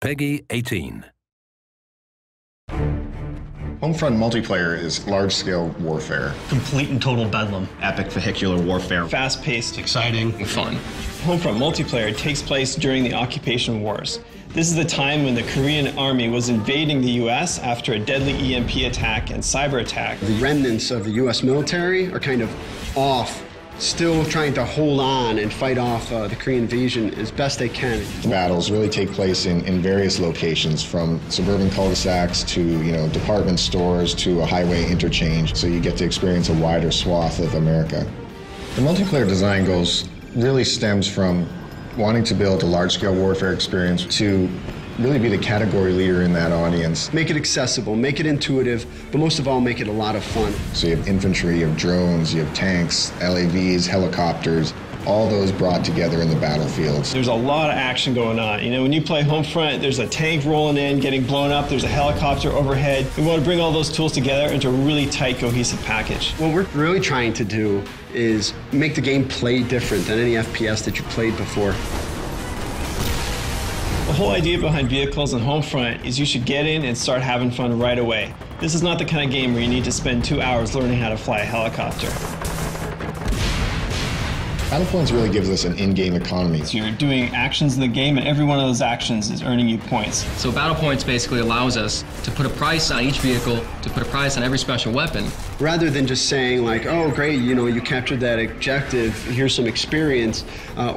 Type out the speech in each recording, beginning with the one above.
Peggy 18. Homefront multiplayer is large-scale warfare. Complete and total bedlam. Epic vehicular warfare. Fast-paced, Exciting. Fun. Homefront multiplayer takes place during the occupation wars. This is the time when the Korean army was invading the US after a deadly EMP attack and cyber attack. The remnants of the US military are kind of off, still trying to hold on and fight off the Korean invasion as best they can. The battles really take place in various locations, from suburban cul-de-sacs to department stores to a highway interchange, so you get to experience a wider swath of America. The multiplayer design goals really stems from wanting to build a large-scale warfare experience to really be the category leader in that audience. Make it accessible, make it intuitive, but most of all, make it a lot of fun. So you have infantry, you have drones, you have tanks, LAVs, helicopters, all those brought together in the battlefields. There's a lot of action going on. When you play Homefront, there's a tank rolling in, getting blown up, there's a helicopter overhead. We want to bring all those tools together into a really tight, cohesive package. What we're really trying to do is make the game play different than any FPS that you played before. The whole idea behind vehicles and Homefront is you should get in and start having fun right away. This is not the kind of game where you need to spend 2 hours learning how to fly a helicopter. Battlepoints really gives us an in-game economy. So you're doing actions in the game, and every one of those actions is earning you points. So Battle Points basically allows us to put a price on each vehicle, to put a price on every special weapon. Rather than just saying like, oh great, you captured that objective, here's some experience,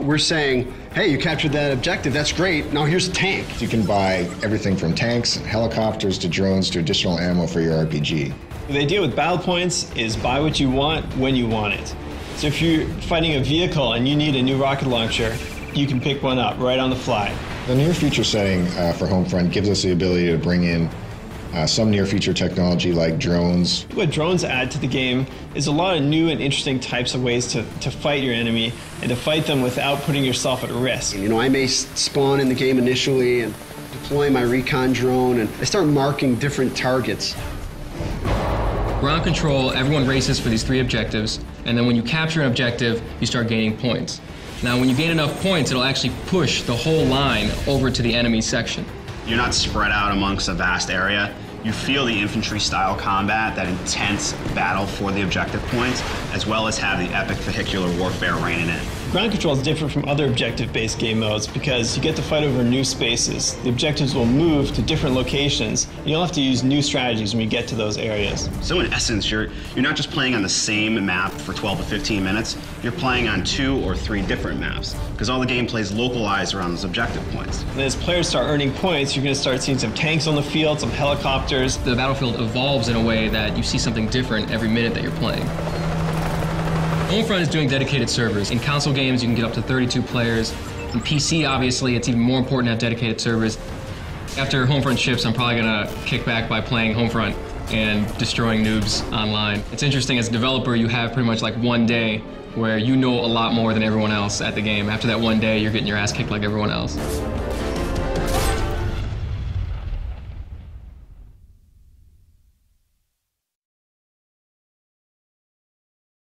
we're saying, hey, you captured that objective, that's great, now here's a tank. You can buy everything from tanks, helicopters, to drones, to additional ammo for your RPG. The idea with Battle Points is buy what you want when you want it. So if you're fighting a vehicle and you need a new rocket launcher, you can pick one up right on the fly. The near future setting for Homefront gives us the ability to bring in some near future technology like drones. What drones add to the game is a lot of new and interesting types of ways to fight your enemy and to fight them without putting yourself at risk. I may spawn in the game initially and deploy my recon drone, and I start marking different targets. Ground control, everyone races for these 3 objectives, and then when you capture an objective, you start gaining points. Now, when you gain enough points, it'll actually push the whole line over to the enemy section. You're not spread out amongst a vast area. You feel the infantry-style combat, that intense battle for the objective points, as well as have the epic vehicular warfare reigning in. Ground control is different from other objective-based game modes because you get to fight over new spaces. The objectives will move to different locations, and you'll have to use new strategies when you get to those areas. So in essence, you're not just playing on the same map for 12 to 15 minutes, you're playing on 2 or 3 different maps, because all the gameplay is localized around those objective points. And as players start earning points, you're going to start seeing some tanks on the field, some helicopters. The battlefield evolves in a way that you see something different every minute that you're playing. Homefront is doing dedicated servers. In console games, you can get up to 32 players. In PC, obviously, it's even more important to have dedicated servers. After Homefront ships, I'm probably gonna kick back by playing Homefront and destroying noobs online. It's interesting, as a developer, you have pretty much like one day where you know a lot more than everyone else at the game. After that one day, you're getting your ass kicked like everyone else.